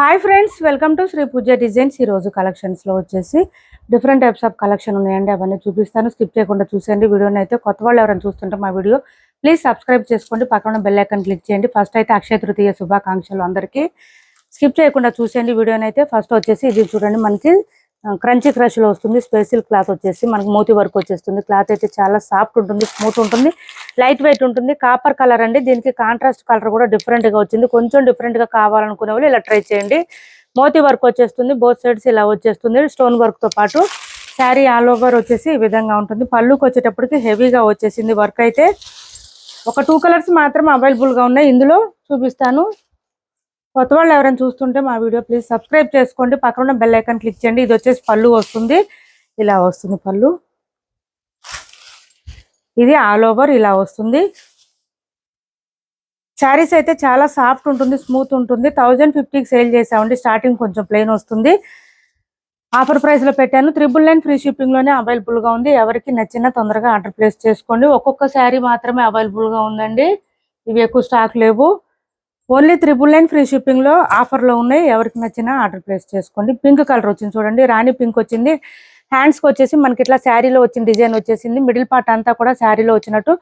Hi friends, welcome to Shri Pooja designs. ఈరోజు కలెక్షన్స్లో వచ్చేసి డిఫరెంట్ టైప్స్ ఆఫ్ కలెక్షన్ ఉన్నాయండి. అవన్నీ చూపిస్తాను, స్కిప్ చేయకుండా చూసేయండి వీడియోని. అయితే కొత్త వాళ్ళు ఎవరైనా చూస్తుంటే మా వీడియో ప్లీజ్ సబ్స్క్రైబ్ చేసుకోండి, పక్కన బెల్ ఐకాన్ క్లిక్ చేయండి. ఫస్ట్ అయితే అక్షయ తృతీయ శుభాకాంక్షలు అందరికీ. స్కిప్ చేయకుండా చూసేయండి వీడియోని. అయితే ఫస్ట్ వచ్చేసి ఇది చూడండి, మనకి క్రంచీ క్రష్లో వస్తుంది. స్పెషల్ క్లాత్ వచ్చేసి మనకి మోతీ వర్క్ వచ్చేస్తుంది. క్లాత్ అయితే చాలా సాఫ్ట్ ఉంటుంది, స్మూత్ ఉంటుంది, లైట్ వెయిట్ ఉంటుంది. కాపర్ కలర్ అండి, దీనికి కాంట్రాస్ట్ కలర్ కూడా డిఫరెంట్గా వచ్చింది. కొంచెం డిఫరెంట్గా కావాలనుకునే వాళ్ళు ఇలా ట్రై చేయండి. మోతీ వర్క్ వచ్చేస్తుంది, బోత్ సైడ్స్ ఇలా వచ్చేస్తుంది. స్టోన్ వర్క్తో పాటు శారీ ఆల్ ఓవర్ వచ్చేసి ఈ విధంగా ఉంటుంది. పళ్ళుకి వచ్చేటప్పటికి హెవీగా వచ్చేసింది వర్క్. అయితే ఒక 2 కలర్స్ మాత్రమే అవైలబుల్గా ఉన్నాయి, ఇందులో చూపిస్తాను. కొత్త వాళ్ళు ఎవరైనా చూస్తుంటే మా వీడియో ప్లీజ్ సబ్స్క్రైబ్ చేసుకోండి, పక్కన ఉన్న బెల్ ఐకాన్ క్లిక్ చేయండి. ఇది వచ్చేసి పళ్ళు వస్తుంది, ఇలా వస్తుంది పళ్ళు. ఇది ఆల్ ఓవర్ ఇలా వస్తుంది. శారీస్ అయితే చాలా సాఫ్ట్ ఉంటుంది, స్మూత్ ఉంటుంది. 1050కి సేల్ చేసామండి. స్టార్టింగ్ కొంచెం ప్లెయిన్ వస్తుంది. ఆఫర్ ప్రైస్లో పెట్టాను. 999 ఫ్రీ షిప్పింగ్లోనే అవైలబుల్గా ఉంది. ఎవరికి నచ్చినా తొందరగా ఆర్డర్ ప్లేస్ చేసుకోండి. ఒక్కొక్క శారీ మాత్రమే అవైలబుల్గా ఉందండి, ఇవి ఎక్కువ స్టాక్ లేవు. ఓన్లీ 999 ఫ్రీ షిప్పింగ్లో ఆఫర్లో ఉన్నాయి. ఎవరికి నచ్చినా ఆర్డర్ ప్లేస్ చేసుకోండి. పింక్ కలర్ వచ్చింది చూడండి, రాణి పింక్ వచ్చింది. హ్యాండ్స్కి వచ్చేసి మనకి ఇట్లా శారీలో వచ్చిన డిజైన్ వచ్చేసింది. మిడిల్ పార్ట్ అంతా కూడా శారీలో వచ్చినట్టు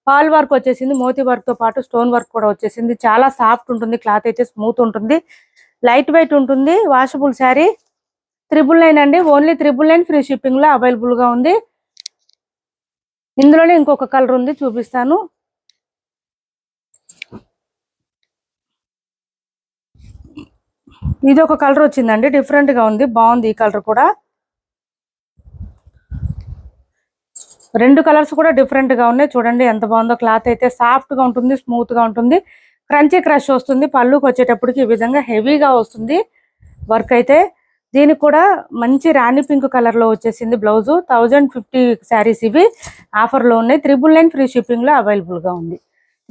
పాల్ వర్క్ వచ్చేసింది. మోతీ వర్క్తో పాటు స్టోన్ వర్క్ కూడా వచ్చేసింది. చాలా సాఫ్ట్ ఉంటుంది, క్లాత్ అయితే స్మూత్ ఉంటుంది, లైట్ వెయిట్ ఉంటుంది. వాషబుల్ శారీ 999 అండి. ఓన్లీ 999 ఫ్రీ షిప్పింగ్లో అవైలబుల్గా ఉంది. ఇందులోనే ఇంకొక కలర్ ఉంది, చూపిస్తాను. ఇది ఒక కలర్ వచ్చిందండి, డిఫరెంట్గా ఉంది, బాగుంది. ఈ కలర్ కూడా, 2 కలర్స్ కూడా డిఫరెంట్గా ఉన్నాయి. చూడండి ఎంత బాగుందో. క్లాత్ అయితే సాఫ్ట్గా ఉంటుంది, స్మూత్గా ఉంటుంది, క్రంచీ క్రష్ వస్తుంది. పళ్ళుకి వచ్చేటప్పటికి ఈ విధంగా హెవీగా వస్తుంది వర్క్. అయితే దీనికి కూడా మంచి రాణి పింక్ కలర్లో వచ్చేసింది బ్లౌజు. 1050 శారీస్ ఇవి ఆఫర్లో ఉన్నాయి. 999 ఫ్రీ షిప్పింగ్లో అవైలబుల్గా ఉంది.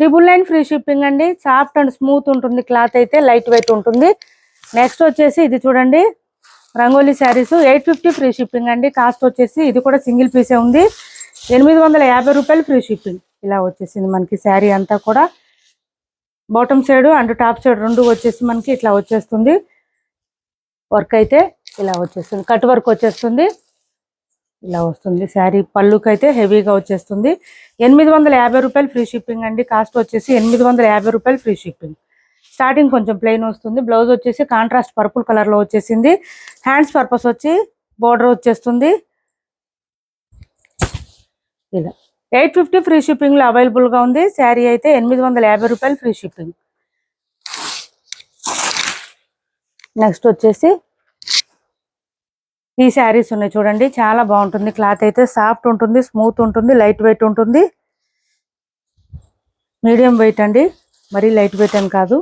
999 ఫ్రీ షిప్పింగ్ అండి. సాఫ్ట్ అండ్ స్మూత్ ఉంటుంది, క్లాత్ అయితే లైట్ వెయిట్ ఉంటుంది. నెక్స్ట్ వచ్చేసి ఇది చూడండి, రంగోలీ శారీస్ 850 ఫ్రీ షిప్పింగ్ అండి. కాస్ట్ వచ్చేసి ఇది కూడా సింగిల్ పీసే ఉంది, 850 రూపాయలు ఫ్రీ షిప్పింగ్. ఇలా వచ్చేసింది మనకి శారీ అంతా కూడా. Bottom side and top side రెండు వచ్చేసి మనకి ఇట్లా వచ్చేస్తుంది. వర్క్ అయితే ఇలా వచ్చేస్తుంది, కట్ వర్క్ వచ్చేస్తుంది, ఇలా వస్తుంది శారీ. పళ్ళుకి అయితే హెవీగా వచ్చేస్తుంది. 850 రూపాయలు ఫ్రీ షిప్పింగ్ అండి. కాస్ట్ వచ్చేసి 850 రూపాయలు ఫ్రీ షిప్పింగ్. స్టార్టింగ్ కొంచెం ప్లెయిన్ వస్తుంది. బ్లౌజ్ వచ్చేసి కాంట్రాస్ట్ పర్పుల్ కలర్లో వచ్చేసింది. హ్యాండ్స్ పర్పస్ వచ్చి బోర్డర్ వచ్చేస్తుంది. ఇలా 850 ఫ్రీ షిప్పింగ్లో అవైలబుల్గా ఉంది. శారీ అయితే 850 రూపాయలు ఫ్రీ షిప్పింగ్. నెక్స్ట్ వచ్చేసి ఈ శారీస్ ఉన్నాయి చూడండి, చాలా బాగుంటుంది. క్లాత్ అయితే సాఫ్ట్ ఉంటుంది, స్మూత్ ఉంటుంది, లైట్ వెయిట్ ఉంటుంది. మీడియం వెయిట్ అండి, మరీ లైట్ వెయిట్ అని కాదు.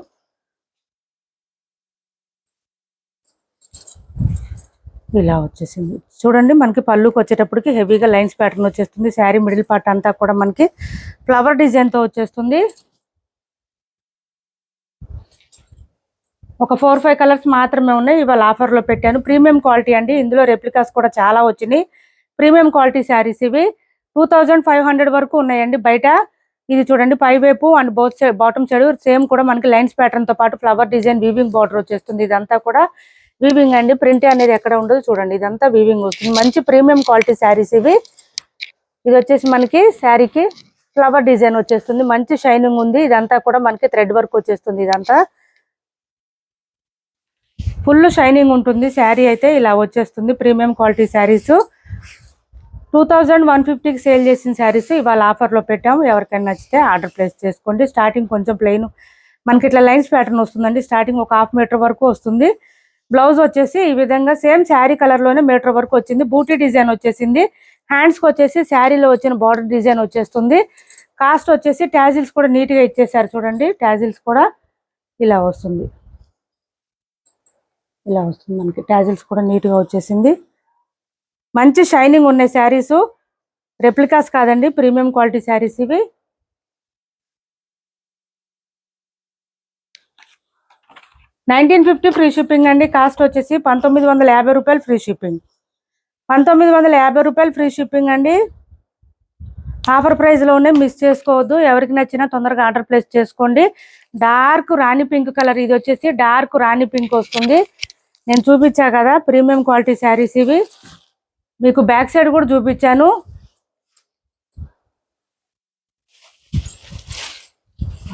ఇలా వచ్చేసింది చూడండి. మనకి పళ్ళుకి వచ్చేటప్పటికి హెవీగా లైన్స్ ప్యాటర్న్ వచ్చేస్తుంది. శారీ మిడిల్ పార్ట్ అంతా కూడా మనకి ఫ్లవర్ డిజైన్తో వచ్చేస్తుంది. ఒక 4-5 కలర్స్ మాత్రమే ఉన్నాయి, ఇవాళ ఆఫర్లో పెట్టాను. ప్రీమియం క్వాలిటీ అండి, ఇందులో రెప్లికాస్ కూడా చాలా వచ్చినాయి. ప్రీమియం క్వాలిటీ శారీస్ ఇవి 2500 వరకు ఉన్నాయండి బయట. ఇది చూడండి, పై వైపు and both side bottom side same కూడా మనకి లైన్స్ ప్యాటర్న్తో పాటు ఫ్లవర్ డిజైన్ వీవింగ్ బార్డర్ వచ్చేస్తుంది. ఇదంతా కూడా వీవింగ్ అండి, ప్రింట్ అనేది ఎక్కడ ఉండదు. చూడండి ఇదంతా వీవింగ్ వస్తుంది. మంచి ప్రీమియం క్వాలిటీ శారీస్ ఇవి. ఇది వచ్చేసి మనకి శారీకి ఫ్లవర్ డిజైన్ వచ్చేస్తుంది, మంచి షైనింగ్ ఉంది. ఇదంతా కూడా మనకి థ్రెడ్ వర్క్ వచ్చేస్తుంది. ఇదంతా ఫుల్ షైనింగ్ ఉంటుంది. శారీ అయితే ఇలా వచ్చేస్తుంది. ప్రీమియం క్వాలిటీ శారీస్ 2150కి సేల్ చేసిన శారీస్ ఇవాళ ఆఫర్లో పెట్టాము. ఎవరికైనా నచ్చితే ఆర్డర్ ప్లేస్ చేసుకోండి. స్టార్టింగ్ కొంచెం ప్లెయిన్ మనకి ఇట్లా లైన్స్ ప్యాటర్న్ వస్తుందండి. స్టార్టింగ్ ఒక 1/2 మీటర్ వరకు వస్తుంది. బ్లౌజ్ వచ్చేసి ఈ విధంగా సేమ్ శారీ కలర్లోనే మీటర్ వరకు వచ్చింది. బూటీ డిజైన్ వచ్చేసింది. హ్యాండ్స్కి వచ్చేసి శారీలో వచ్చిన బార్డర్ డిజైన్ వచ్చేస్తుంది. కాస్ట్ వచ్చేసి ట్యాజిల్స్ కూడా నీట్గా ఇచ్చేసారు చూడండి. ట్యాజిల్స్ కూడా ఇలా వస్తుంది, ఇలా వస్తుంది మనకి. ట్యాజిల్స్ కూడా నీట్గా వచ్చేసింది. మంచి షైనింగ్ ఉన్నాయి శారీస్, రెప్లికాస్ కాదండి, ప్రీమియం క్వాలిటీ శారీస్ ఇవి. $1950 ఫ్రీ షిప్పింగ్ అండి. కాస్ట్ వచ్చేసి 1950 రూపాయలు ఫ్రీ షిప్పింగ్. 1950 రూపాయలు ఫ్రీ షిప్పింగ్ అండి. ఆఫర్ ప్రైస్ లోనే మిస్ చేసుకోవద్దు. ఎవరికి నచ్చినా తొందరగా ఆర్డర్ ప్లేస్ చేసుకోండి. డార్క్ రాణి పింక్ కలర్, ఇది వచ్చేసి డార్క్ రాణి పింక్ వస్తుంది. నేను చూపించా కదా ప్రీమియం క్వాలిటీ శారీస్ ఇవి. మీకు బ్యాక్ సైడ్ కూడా చూపించాను.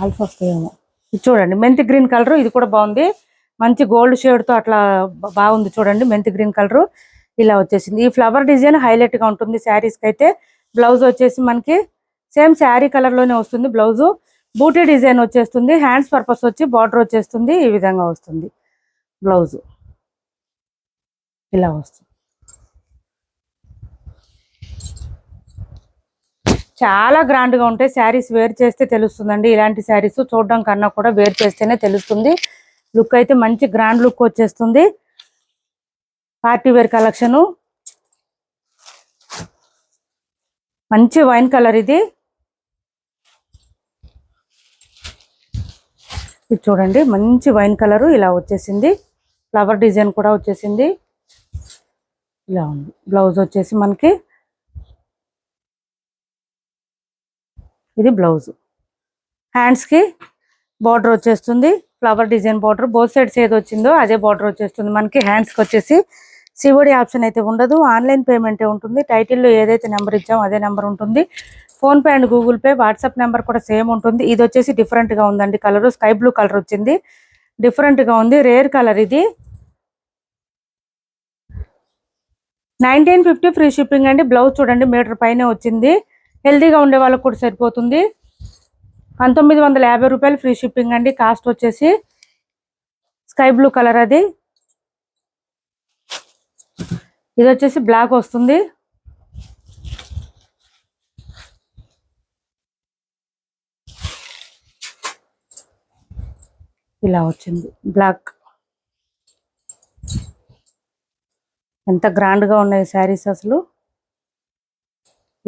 ఆల్ఫా వస్తాయేమో. ఇది చూడండి మెంతి గ్రీన్ కలర్, ఇది కూడా బాగుంది. మంచి గోల్డ్ షేడ్ తో అట్లా బాగుంది చూడండి. మెంతి గ్రీన్ కలర్ ఇలా వచ్చేసింది. ఈ ఫ్లవర్ డిజైన్ హైలైట్ గా ఉంటుంది శారీస్ కి అయితే. బ్లౌజ్ వచ్చేసి మనకి సేమ్ శారీ కలర్ లోనే వస్తుంది. బ్లౌజ్ బూటీ డిజైన్ వచ్చేస్తుంది. హ్యాండ్స్ పర్పస్ వచ్చి బార్డర్ వచ్చేస్తుంది. ఈ విధంగా వస్తుంది బ్లౌజ్, ఇలా వస్తుంది. చాలా గ్రాండ్ గా ఉంటాయి శారీస్. వేర్ చేస్తే తెలుస్తుందండి. ఇలాంటి శారీస్ చూడడం కన్నా కూడా వేర్ చేస్తేనే తెలుస్తుంది. లుక్ అయితే మంచి గ్రాండ్ లుక్ వచ్చేస్తుంది. పార్టీ వేర్ కలెక్షన్, మంచి వైన్ కలర్ ఇది. ఇది చూడండి మంచి వైన్ కలర్ ఇలా వచ్చేసింది. ఫ్లవర్ డిజైన్ కూడా వచ్చేసింది. ఇలా ఉంది. బ్లౌజ్ వచ్చేసి మనకి ఇది బ్లౌజ్. హ్యాండ్స్ కి బార్డర్ వచ్చేస్తుంది. Flower design border, both sides ఏది వచ్చిందో అదే బార్డర్ వచ్చేస్తుంది మనకి. హ్యాండ్స్ కి వచ్చేసి సిఓడి ఆప్షన్ అయితే ఉండదు. ఆన్లైన్ పేమెంటే ఉంటుంది. టైటిల్లో ఏదైతే నెంబర్ ఇచ్చామో అదే నెంబర్ ఉంటుంది. Phone pay and Google pay, WhatsApp number కూడా సేమ్ ఉంటుంది. ఇది వచ్చేసి డిఫరెంట్ గా ఉందండి. కలర్ స్కై బ్లూ కలర్ వచ్చింది. డిఫరెంట్ గా ఉంది. రేర్ కలర్ ఇది. 1950 ఫ్రీ షిప్పింగ్ అండి. బ్లౌజ్ చూడండి మీటర్ పైనే వచ్చింది. హెల్దీగా ఉండే వాళ్ళకు కూడా సరిపోతుంది. 1950 రూపాయలు ఫ్రీ షిప్పింగ్ అండి. కాస్ట్ వచ్చేసి స్కై బ్లూ కలర్ అది. ఇది వచ్చేసి బ్లాక్ వస్తుంది. ఇలా వచ్చింది బ్లాక్. ఎంత గ్రాండ్ గా ఉన్నాయి శారీస్ అసలు.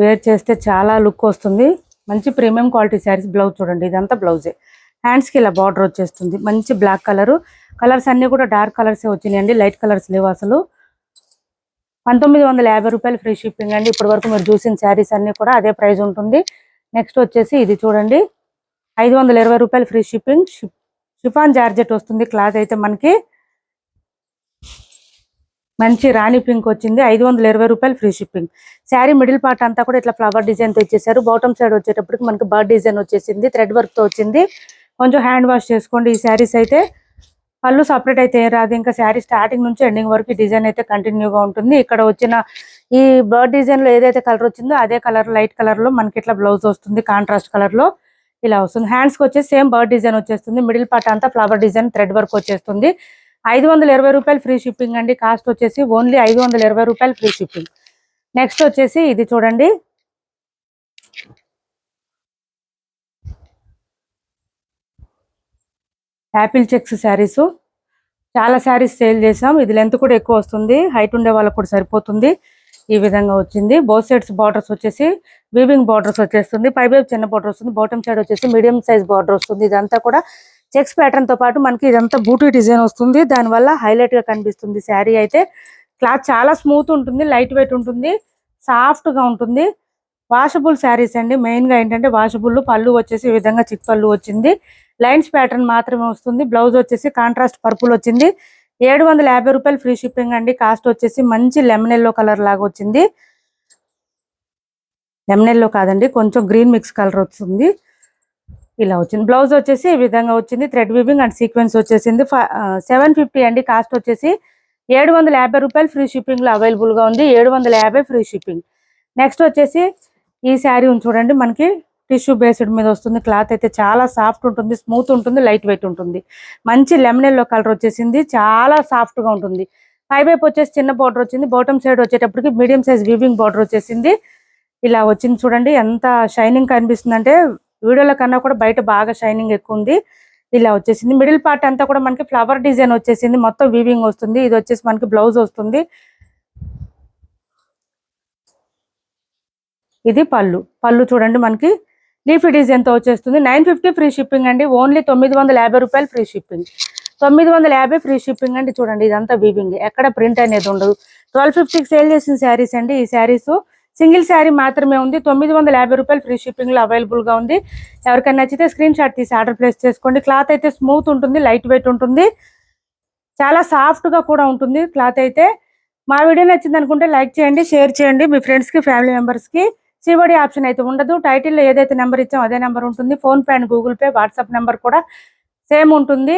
వేర్ చేస్తే చాలా లుక్ వస్తుంది. మంచి ప్రీమియం క్వాలిటీ శారీస్. బ్లౌజ్ చూడండి ఇదంతా బ్లౌజే. హ్యాండ్స్ కి ఇలా బార్డర్ వచ్చేస్తుంది. మంచి బ్లాక్ కలర్. కలర్స్ అన్ని కూడా డార్క్ కలర్స్ వచ్చినాయండి. లైట్ కలర్స్ లేవు అసలు. 1950 రూపాయలు ఫ్రీ షిప్పింగ్ అండి. ఇప్పటి వరకు మీరు చూసిన శారీస్ అన్ని కూడా అదే ప్రైస్ ఉంటుంది. నెక్స్ట్ వచ్చేసి ఇది చూడండి 520 రూపాయలు ఫ్రీ షిప్పింగ్. షిఫాన్ జార్జెట్ వస్తుంది. క్లాత్ అయితే మనకి మంచి రాణి పింక్ వచ్చింది. 520 రూపాయలు free shipping. Sari middle part అంతా కూడా ఇట్లా ఫ్లవర్ డిజైన్ తో ఇచ్చేసారు. బాటమ్ సైడ్ వచ్చేటప్పటికి మనకి బర్డ్ డిజైన్ వచ్చేసింది. థ్రెడ్ వర్క్ తో వచ్చింది. కొంచెం హ్యాండ్ వాష్ చేసుకోండి ఈ శారీస్ అయితే. పళ్ళు సపరేట్ అయితే ఏం రాదు. ఇంకా శారీ స్టార్టింగ్ నుంచి ఎండింగ్ వరకు డిజైన్ అయితే కంటిన్యూగా ఉంటుంది. ఇక్కడ వచ్చిన ఈ బర్డ్ డిజైన్ లో ఏదైతే కలర్ వచ్చిందో అదే కలర్, లైట్ కలర్ లో మనకి ఇట్లా బ్లౌజ్ వస్తుంది. కాంట్రాస్ట్ కలర్ లో ఇలా వస్తుంది. హ్యాండ్స్ కి వచ్చేసి సేమ్ బర్డ్ డిజైన్ వచ్చేస్తుంది. మిడిల్ పార్ట్ అంతా ఫ్లవర్ డిజైన్, థ్రెడ్ వర్క్ వచ్చేస్తుంది. 520 రూపాయలు ఫ్రీ షిప్పింగ్ అండి. కాస్ట్ వచ్చేసి ఓన్లీ 520 రూపాయలు ఫ్రీ షిప్పింగ్. నెక్స్ట్ వచ్చేసి ఇది చూడండి యాపిల్ చెక్స్ శారీస్. చాలా శారీస్ సేల్ చేసాం. ఇది లెంత్ కూడా ఎక్కువ వస్తుంది. హైట్ ఉండే వాళ్ళకు కూడా సరిపోతుంది. ఈ విధంగా వచ్చింది. బోత్ సైడ్స్ బార్డర్స్ వచ్చేసి వీవింగ్ బార్డర్స్ వచ్చేస్తుంది. పై వైపు చిన్న బార్డర్ వస్తుంది. బాటమ్ సైడ్ వచ్చేసి మీడియం సైజ్ బార్డర్ వస్తుంది. ఇదంతా కూడా చెక్స్ ప్యాటర్న్ తో పాటు మనకి ఇదంతా బూటీ డిజైన్ వస్తుంది. దానివల్ల హైలైట్ గా కనిపిస్తుంది శారీ అయితే. క్లాత్ చాలా స్మూత్ ఉంటుంది. లైట్ వెయిట్ ఉంటుంది. సాఫ్ట్ గా ఉంటుంది. వాషబుల్ శారీస్ అండి. మెయిన్ గా ఏంటంటే వాషబుల్. పళ్ళు వచ్చేసి ఈ విధంగా చిక్ పళ్ళు వచ్చింది. లైన్స్ ప్యాటర్న్ మాత్రమే వస్తుంది. బ్లౌజ్ వచ్చేసి కాంట్రాస్ట్ పర్పుల్ వచ్చింది. 750 రూపాయలు ఫ్రీ షిప్పింగ్ అండి. కాస్ట్ వచ్చేసి మంచి లెమన్ ఎల్లో కలర్ లాగా వచ్చింది. లెమన్ ఎల్లో కాదండి, కొంచెం గ్రీన్ మిక్స్ కలర్ వస్తుంది. ఇలా వచ్చింది. బ్లౌజ్ వచ్చేసి ఈ విధంగా వచ్చింది. థ్రెడ్ వీవింగ్ అండ్ సీక్వెన్స్ వచ్చేసింది. 750 అండి. కాస్ట్ వచ్చేసి 750 రూపాయలు ఫ్రీ షిప్పింగ్ లో అవైలబుల్ గా ఉంది. 750 ఫ్రీ షిప్పింగ్. నెక్స్ట్ వచ్చేసి ఈ శారీ చూడండి మనకి టిష్యూ బేస్డ్ మీద వస్తుంది. క్లాత్ అయితే చాలా సాఫ్ట్ ఉంటుంది, స్మూత్ ఉంటుంది, లైట్ వెయిట్ ఉంటుంది. మంచి లెమన్ ఎల్లో కలర్ వచ్చేసింది. చాలా సాఫ్ట్ గా ఉంటుంది. పై వైపు వచ్చేసి చిన్న బార్డర్ వచ్చింది. బాటమ్ సైడ్ వచ్చేటప్పటికి మీడియం సైజ్ వీవింగ్ బార్డర్ వచ్చేసింది. ఇలా వచ్చింది చూడండి. ఎంత షైనింగ్ కనిపిస్తుంది అంటే వీడియోల కన్నా కూడా బయట బాగా షైనింగ్ ఎక్కువ ఉంది. ఇలా వచ్చేసింది. మిడిల్ పార్ట్ అంతా కూడా మనకి ఫ్లవర్ డిజైన్ వచ్చేసింది. మొత్తం వీవింగ్ వస్తుంది. ఇది వచ్చేసి మనకి బ్లౌజ్ వస్తుంది. ఇది పళ్ళు. పళ్ళు చూడండి మనకి లీఫీ డిజైన్ తో వచ్చేస్తుంది. 950 ఫ్రీ షిప్పింగ్ అండి. ఓన్లీ 950 రూపాయలు ఫ్రీ షిప్పింగ్. 950 ఫ్రీ షిప్పింగ్ అండి. చూడండి ఇదంతా వీవింగ్, ఎక్కడ ప్రింట్ అనేది ఉండదు. 1250కి సేల్ చేసిన శారీస్ అండి. ఈ శారీస్ సింగిల్ శారీ మాత్రమే ఉంది. 950 రూపాయలు ఫ్రీ షిప్పింగ్లో అవైలబుల్గా ఉంది. ఎవరికైనా నచ్చితే స్క్రీన్ షాట్ తీసి ఆర్డర్ ప్లేస్ చేసుకోండి. క్లాత్ అయితే స్మూత్ ఉంటుంది, లైట్ వెయిట్ ఉంటుంది, చాలా సాఫ్ట్గా కూడా ఉంటుంది క్లాత్ అయితే. మా వీడియో నచ్చింది అనుకుంటే లైక్ చేయండి, షేర్ చేయండి మీ ఫ్రెండ్స్కి, ఫ్యామిలీ మెంబర్స్కి. సివడి ఆప్షన్ అయితే ఉండదు. టైటిల్లో ఏదైతే నెంబర్ ఇచ్చామో అదే నెంబర్ ఉంటుంది. PhonePe and Google pay, WhatsApp number కూడా సేమ్ ఉంటుంది.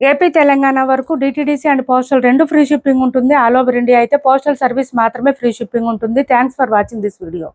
ఏపీ తెలంగాణ వరకు DTDC and postal 2 free shipping ఉంటుంది. ఆల్ ఓవర్ ఇండియా అయితే పోస్టల్ సర్వీస్ మాత్రమే ఫ్రీ షిప్పింగ్ ఉంటుంది. Thanks for watching this video.